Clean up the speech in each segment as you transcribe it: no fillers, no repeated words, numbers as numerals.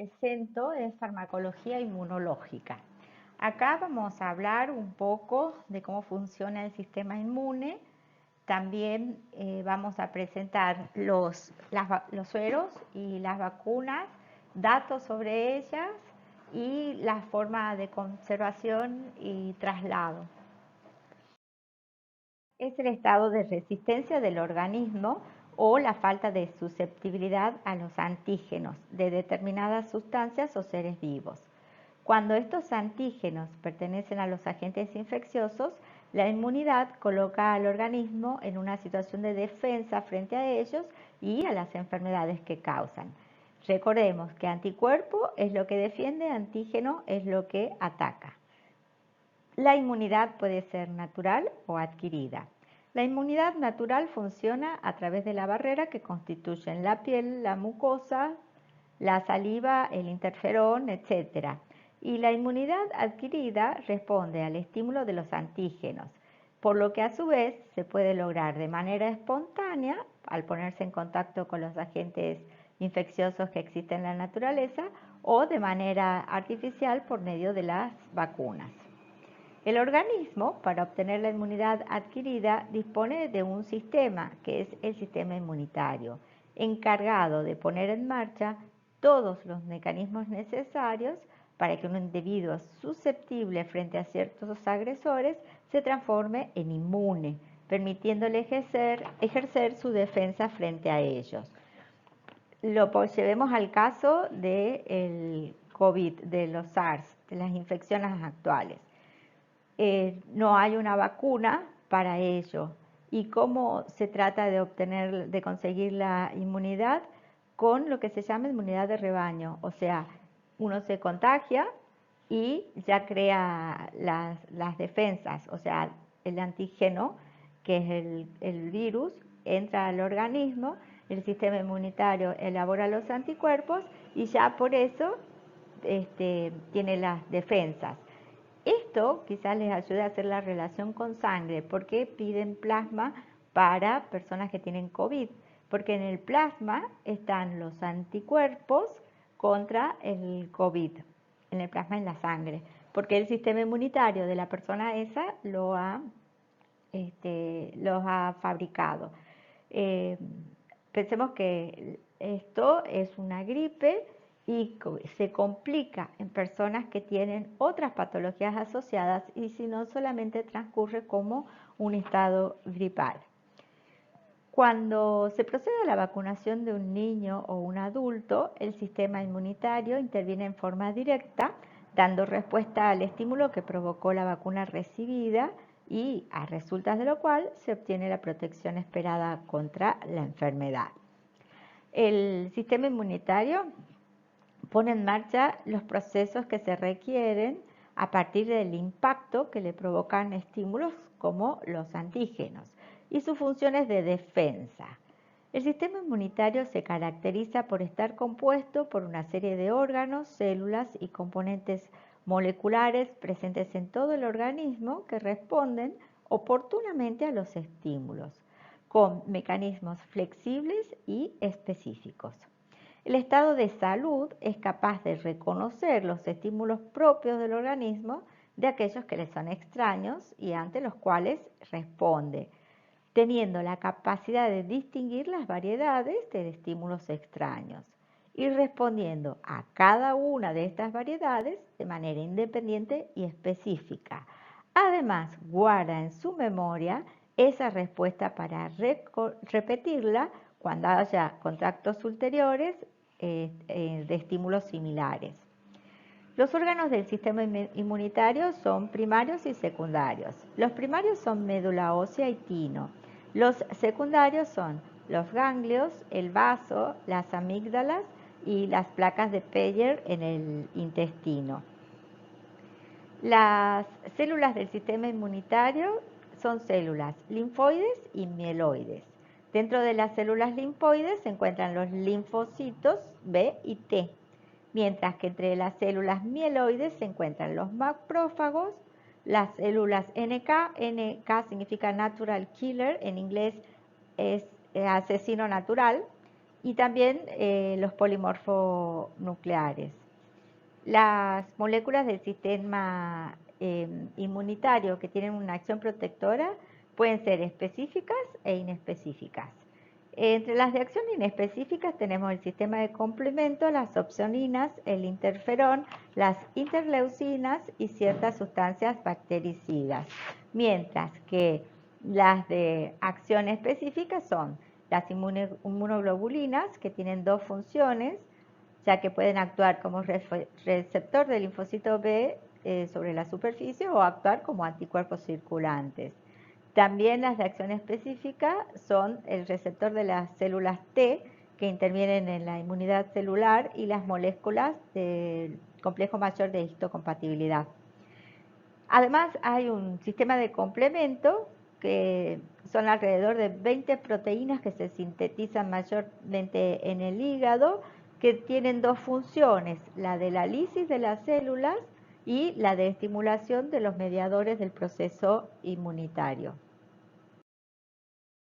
presento es farmacología inmunológica. Acá vamos a hablar un poco de cómo funciona el sistema inmune. También vamos a presentar los sueros y las vacunas, datos sobre ellas y la forma de conservación y traslado. Es el estado de resistencia del organismo o la falta de susceptibilidad a los antígenos de determinadas sustancias o seres vivos. Cuando estos antígenos pertenecen a los agentes infecciosos, la inmunidad coloca al organismo en una situación de defensa frente a ellos y a las enfermedades que causan. Recordemos que anticuerpo es lo que defiende, antígeno es lo que ataca. La inmunidad puede ser natural o adquirida. La inmunidad natural funciona a través de la barrera que constituyen la piel, la mucosa, la saliva, el interferón, etc. Y la inmunidad adquirida responde al estímulo de los antígenos, por lo que a su vez se puede lograr de manera espontánea al ponerse en contacto con los agentes infecciosos que existen en la naturaleza o de manera artificial por medio de las vacunas. El organismo, para obtener la inmunidad adquirida, dispone de un sistema, que es el sistema inmunitario, encargado de poner en marcha todos los mecanismos necesarios para que un individuo susceptible frente a ciertos agresores se transforme en inmune, permitiéndole ejercer su defensa frente a ellos. Lo llevemos al caso del COVID, de los SARS, de las infecciones actuales. No hay una vacuna para ello. ¿Y cómo se trata de conseguir la inmunidad? Con lo que se llama inmunidad de rebaño, o sea, uno se contagia y ya crea las defensas, o sea, el antígeno, que es el virus, entra al organismo, el sistema inmunitario elabora los anticuerpos y ya por eso tiene las defensas. Esto quizás les ayude a hacer la relación con sangre, porque piden plasma para personas que tienen COVID, porque en el plasma están los anticuerpos contra el COVID, en el plasma, en la sangre, porque el sistema inmunitario de la persona esa los ha fabricado. Pensemos que esto es una gripe y se complica en personas que tienen otras patologías asociadas y si no solamente transcurre como un estado gripal. Cuando se procede a la vacunación de un niño o un adulto, el sistema inmunitario interviene en forma directa, dando respuesta al estímulo que provocó la vacuna recibida y a resultas de lo cual se obtiene la protección esperada contra la enfermedad. El sistema inmunitario pone en marcha los procesos que se requieren a partir del impacto que le provocan estímulos como los antígenos y sus funciones de defensa. El sistema inmunitario se caracteriza por estar compuesto por una serie de órganos, células y componentes moleculares presentes en todo el organismo que responden oportunamente a los estímulos, con mecanismos flexibles y específicos. El estado de salud es capaz de reconocer los estímulos propios del organismo de aquellos que le son extraños y ante los cuales responde, teniendo la capacidad de distinguir las variedades de estímulos extraños y respondiendo a cada una de estas variedades de manera independiente y específica. Además, guarda en su memoria esa respuesta para repetirla cuando haya contactos ulteriores de estímulos similares. Los órganos del sistema inmunitario son primarios y secundarios. Los primarios son médula ósea y tino. Los secundarios son los ganglios, el vaso, las amígdalas y las placas de Peyer en el intestino. Las células del sistema inmunitario son células linfoides y mieloides. Dentro de las células linfoides se encuentran los linfocitos B y T, mientras que entre las células mieloides se encuentran los macrófagos, las células NK, NK significa natural killer, en inglés es asesino natural, y también los polimorfonucleares. Las moléculas del sistema inmunitario que tienen una acción protectora pueden ser específicas e inespecíficas. Entre las de acción inespecíficas tenemos el sistema de complemento, las opsoninas, el interferón, las interleucinas y ciertas sustancias bactericidas. Mientras que las de acción específica son las inmunoglobulinas, que tienen dos funciones, ya que pueden actuar como receptor del linfocito B sobre la superficie o actuar como anticuerpos circulantes. También las de acción específica son el receptor de las células T, que intervienen en la inmunidad celular, y las moléculas del complejo mayor de histocompatibilidad. Además, hay un sistema de complemento que son alrededor de 20 proteínas que se sintetizan mayormente en el hígado, que tienen dos funciones, la de la lisis de las células y la de estimulación de los mediadores del proceso inmunitario.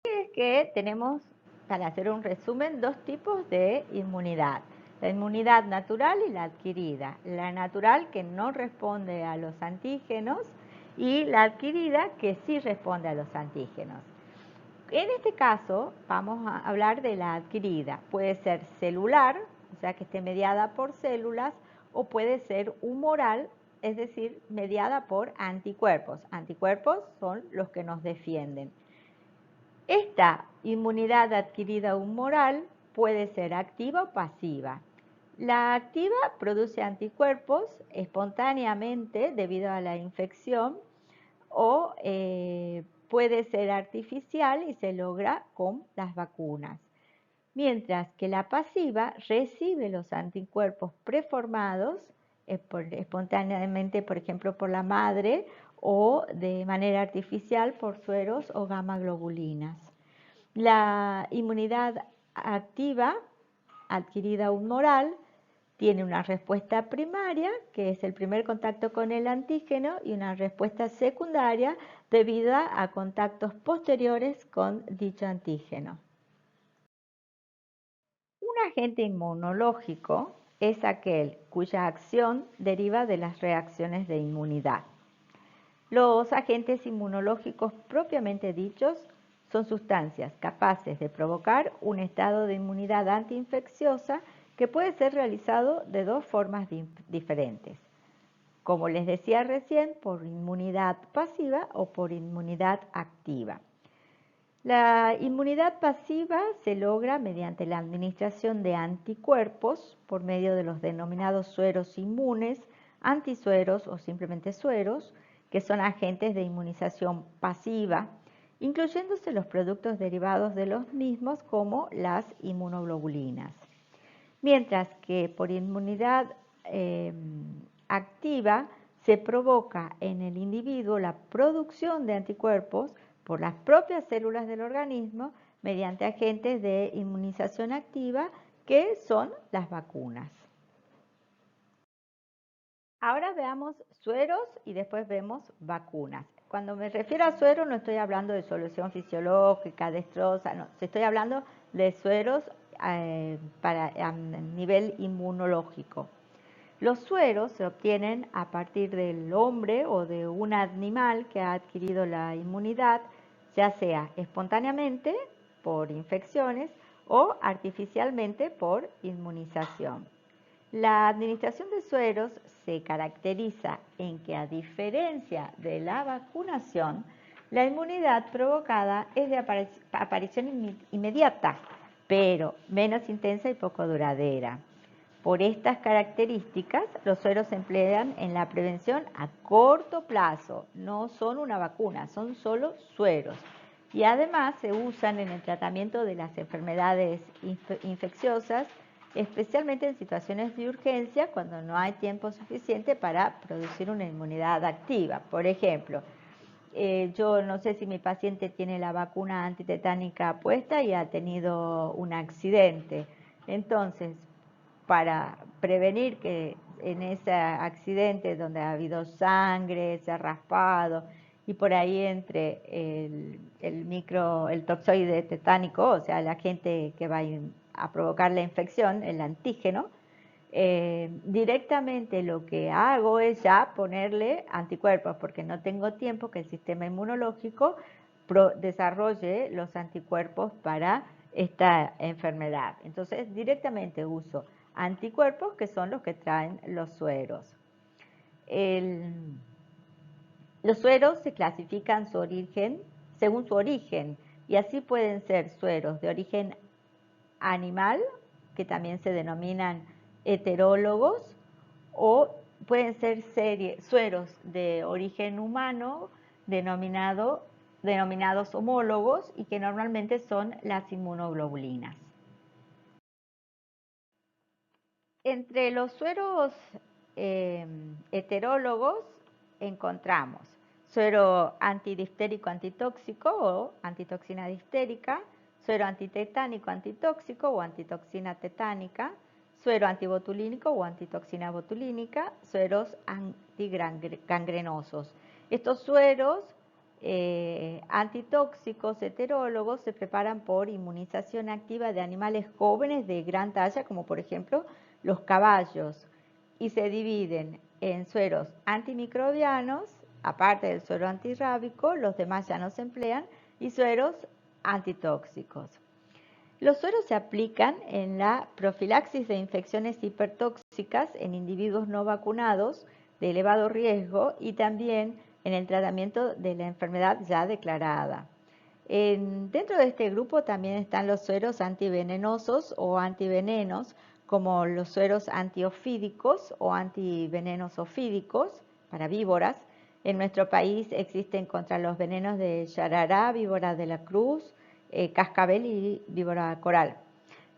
Es que tenemos, para hacer un resumen, dos tipos de inmunidad. La inmunidad natural y la adquirida. La natural, que no responde a los antígenos, y la adquirida, que sí responde a los antígenos. En este caso vamos a hablar de la adquirida. Puede ser celular, o sea que esté mediada por células, o puede ser humoral, es decir, mediada por anticuerpos. Anticuerpos son los que nos defienden. Esta inmunidad adquirida humoral puede ser activa o pasiva. La activa produce anticuerpos espontáneamente debido a la infección, o puede ser artificial y se logra con las vacunas. Mientras que la pasiva recibe los anticuerpos preformados espontáneamente, por ejemplo, por la madre, o de manera artificial por sueros o gamma globulinas. La inmunidad activa adquirida humoral tiene una respuesta primaria, que es el primer contacto con el antígeno, y una respuesta secundaria debida a contactos posteriores con dicho antígeno. Un agente inmunológico es aquel cuya acción deriva de las reacciones de inmunidad. Los agentes inmunológicos propiamente dichos son sustancias capaces de provocar un estado de inmunidad antiinfecciosa que puede ser realizado de dos formas diferentes. Como les decía recién, por inmunidad pasiva o por inmunidad activa. La inmunidad pasiva se logra mediante la administración de anticuerpos por medio de los denominados sueros inmunes, antisueros o simplemente sueros, que son agentes de inmunización pasiva, incluyéndose los productos derivados de los mismos como las inmunoglobulinas. Mientras que por inmunidad activa se provoca en el individuo la producción de anticuerpos por las propias células del organismo mediante agentes de inmunización activa, que son las vacunas. Ahora veamos sueros y después vemos vacunas. Cuando me refiero a sueros no estoy hablando de solución fisiológica, destroza, no, estoy hablando de sueros a nivel inmunológico. Los sueros se obtienen a partir del hombre o de un animal que ha adquirido la inmunidad, ya sea espontáneamente por infecciones o artificialmente por inmunización. La administración de sueros se caracteriza en que, a diferencia de la vacunación, la inmunidad provocada es de aparición inmediata, pero menos intensa y poco duradera. Por estas características, los sueros se emplean en la prevención a corto plazo. No son una vacuna, son solo sueros. Y además se usan en el tratamiento de las enfermedades infecciosas, especialmente en situaciones de urgencia, cuando no hay tiempo suficiente para producir una inmunidad activa. Por ejemplo, yo no sé si mi paciente tiene la vacuna antitetánica puesta y ha tenido un accidente. Entonces, para prevenir que en ese accidente donde ha habido sangre, se ha raspado y por ahí entre el toxoide tetánico, o sea, el agente que va a provocar la infección, el antígeno, directamente lo que hago es ya ponerle anticuerpos, porque no tengo tiempo que el sistema inmunológico desarrolle los anticuerpos para esta enfermedad. Entonces, directamente uso anticuerpos, que son los que traen los sueros. Los sueros se clasifican su origen, según su origen, y así pueden ser sueros de origen animal, que también se denominan heterólogos, o pueden ser sueros de origen humano, denominados homólogos, y que normalmente son las inmunoglobulinas. Entre los sueros heterólogos encontramos suero antidiftérico antitóxico o antitoxina diftérica, suero antitetánico antitóxico o antitoxina tetánica, suero antibotulínico o antitoxina botulínica, sueros antigangrenosos. Estos sueros antitóxicos heterólogos se preparan por inmunización activa de animales jóvenes de gran talla, como por ejemplo los caballos, y se dividen en sueros antimicrobianos, aparte del suero antirrábico, los demás ya no se emplean, y sueros antitóxicos. Los sueros se aplican en la profilaxis de infecciones hipertóxicas en individuos no vacunados de elevado riesgo y también en el tratamiento de la enfermedad ya declarada. Dentro de este grupo también están los sueros antivenenosos o antivenenos, como los sueros antiofídicos o antivenenos ofídicos para víboras. En nuestro país existen contra los venenos de yarará, víbora de la cruz, cascabel y víbora coral.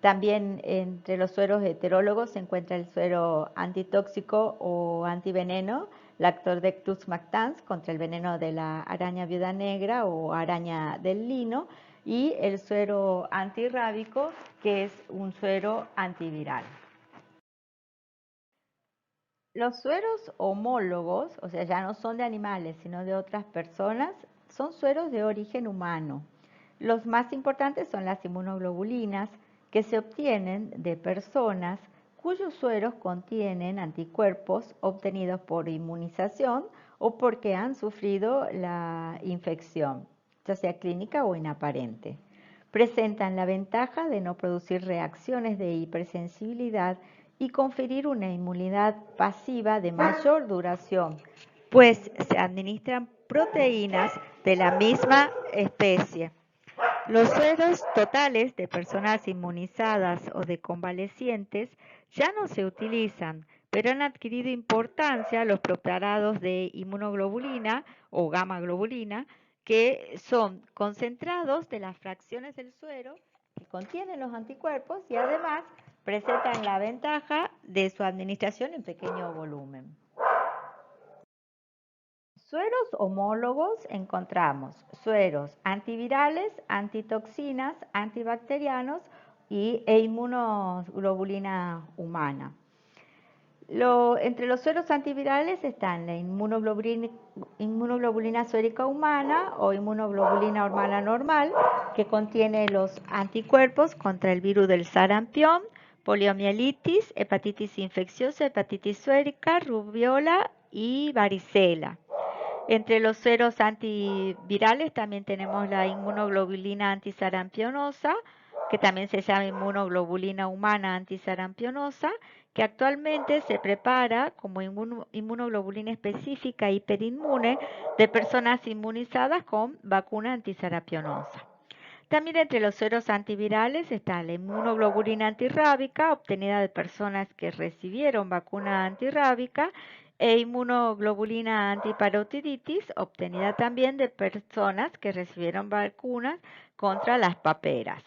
También entre los sueros heterólogos se encuentra el suero antitóxico o antiveneno, Lactodectus mactans, contra el veneno de la araña viuda negra o araña del lino, y el suero antirrábico, que es un suero antiviral. Los sueros homólogos, o sea, ya no son de animales, sino de otras personas, son sueros de origen humano. Los más importantes son las inmunoglobulinas, que se obtienen de personas cuyos sueros contienen anticuerpos obtenidos por inmunización o porque han sufrido la infección, ya sea clínica o inaparente. Presentan la ventaja de no producir reacciones de hipersensibilidad y conferir una inmunidad pasiva de mayor duración, pues se administran proteínas de la misma especie. Los sueros totales de personas inmunizadas o de convalecientes ya no se utilizan, pero han adquirido importancia los preparados de inmunoglobulina o gamma globulina, que son concentrados de las fracciones del suero que contienen los anticuerpos y además presentan la ventaja de su administración en pequeño volumen. Sueros homólogos encontramos sueros antivirales, antitoxinas, antibacterianos e inmunoglobulina humana. Entre los sueros antivirales están la inmunoglobulina suérica humana o inmunoglobulina humana normal, que contiene los anticuerpos contra el virus del sarampión, poliomielitis, hepatitis infecciosa, hepatitis suérica, rubiola y varicela. Entre los sueros antivirales también tenemos la inmunoglobulina antisarampionosa, que también se llama inmunoglobulina humana antisarampionosa, que actualmente se prepara como inmunoglobulina específica hiperinmune de personas inmunizadas con vacuna antisarampionosa. También entre los sueros antivirales está la inmunoglobulina antirrábica, obtenida de personas que recibieron vacuna antirrábica, e inmunoglobulina antiparotiditis, obtenida también de personas que recibieron vacunas contra las paperas.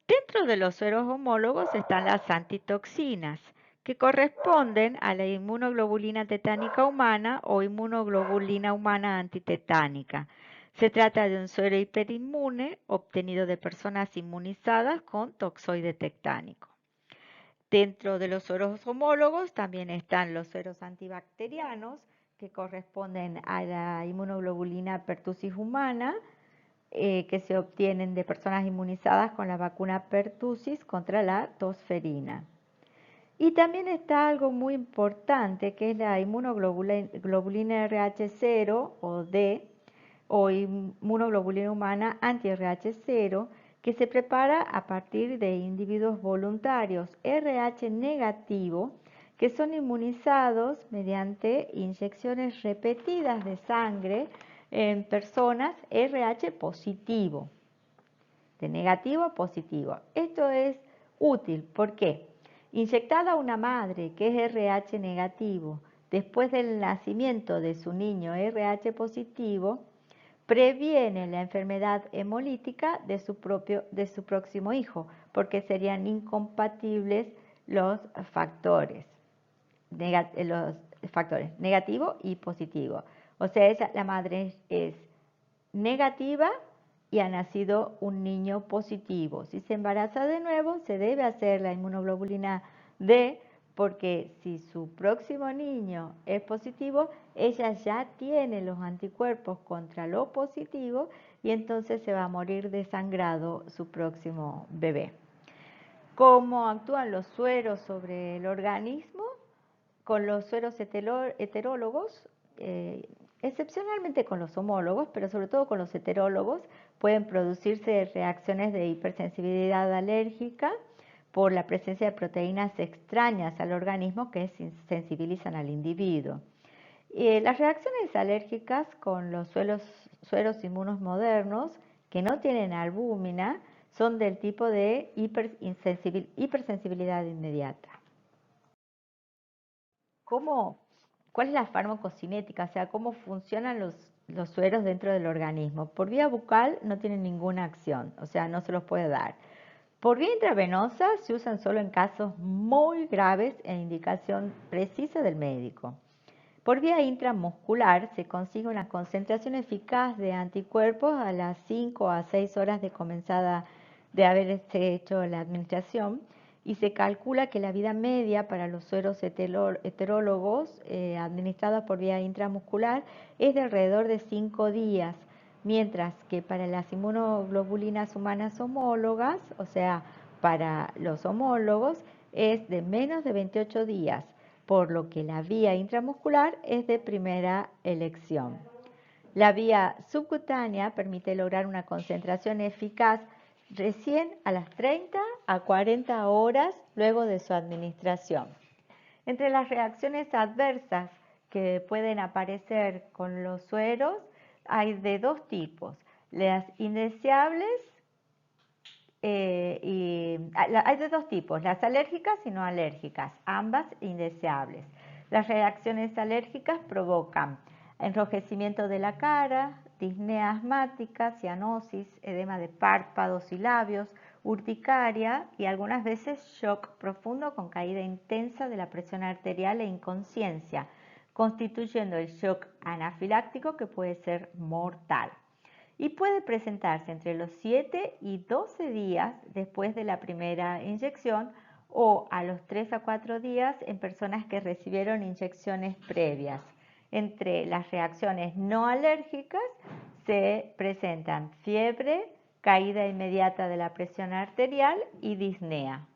Dentro de los sueros homólogos están las antitoxinas, que corresponden a la inmunoglobulina tetánica humana o inmunoglobulina humana antitetánica. Se trata de un suero hiperinmune obtenido de personas inmunizadas con toxoide tectánico. Dentro de los sueros homólogos también están los sueros antibacterianos, que corresponden a la inmunoglobulina pertussis humana, que se obtienen de personas inmunizadas con la vacuna pertussis contra la tosferina. Y también está algo muy importante que es la inmunoglobulina RH0 o D o inmunoglobulina humana anti-RH0 que se prepara a partir de individuos voluntarios RH negativo que son inmunizados mediante inyecciones repetidas de sangre en personas RH positivo, de negativo a positivo. Esto es útil, ¿por qué? Inyectada una madre que es RH negativo después del nacimiento de su niño RH positivo, previene la enfermedad hemolítica de su próximo hijo, porque serían incompatibles los factores negativo y positivo. O sea, la madre es negativa y ha nacido un niño positivo. Si se embaraza de nuevo, se debe hacer la inmunoglobulina D, porque si su próximo niño es positivo, ella ya tiene los anticuerpos contra lo positivo y entonces se va a morir desangrado su próximo bebé. ¿Cómo actúan los sueros sobre el organismo? Con los sueros heterólogos, excepcionalmente con los homólogos, pero sobre todo con los heterólogos, pueden producirse reacciones de hipersensibilidad alérgica por la presencia de proteínas extrañas al organismo que sensibilizan al individuo. Las reacciones alérgicas con los sueros inmunos modernos que no tienen albúmina son del tipo de hipersensibilidad inmediata. ¿Cuál es la farmacocinética? O sea, ¿cómo funcionan los sueros dentro del organismo? Por vía bucal no tienen ninguna acción, o sea, no se los puede dar. Por vía intravenosa se usan solo en casos muy graves e indicación precisa del médico. Por vía intramuscular se consigue una concentración eficaz de anticuerpos a las 5 a 6 horas de comenzada de haberse hecho la administración y se calcula que la vida media para los sueros heterólogos administrados por vía intramuscular es de alrededor de 5 días, mientras que para las inmunoglobulinas humanas homólogas, o sea, para los homólogos, es de menos de 28 días, por lo que la vía intramuscular es de primera elección. La vía subcutánea permite lograr una concentración eficaz recién a las 30 a 40 horas luego de su administración. Entre las reacciones adversas que pueden aparecer con los sueros hay de dos tipos, las indeseables hay de dos tipos, las alérgicas y no alérgicas, ambas indeseables. Las reacciones alérgicas provocan enrojecimiento de la cara, disnea asmática, cianosis, edema de párpados y labios, urticaria y algunas veces shock profundo con caída intensa de la presión arterial e inconsciencia, constituyendo el shock anafiláctico que puede ser mortal. Y puede presentarse entre los 7 y 12 días después de la primera inyección o a los 3 a 4 días en personas que recibieron inyecciones previas. Entre las reacciones no alérgicas se presentan fiebre, caída inmediata de la presión arterial y disnea.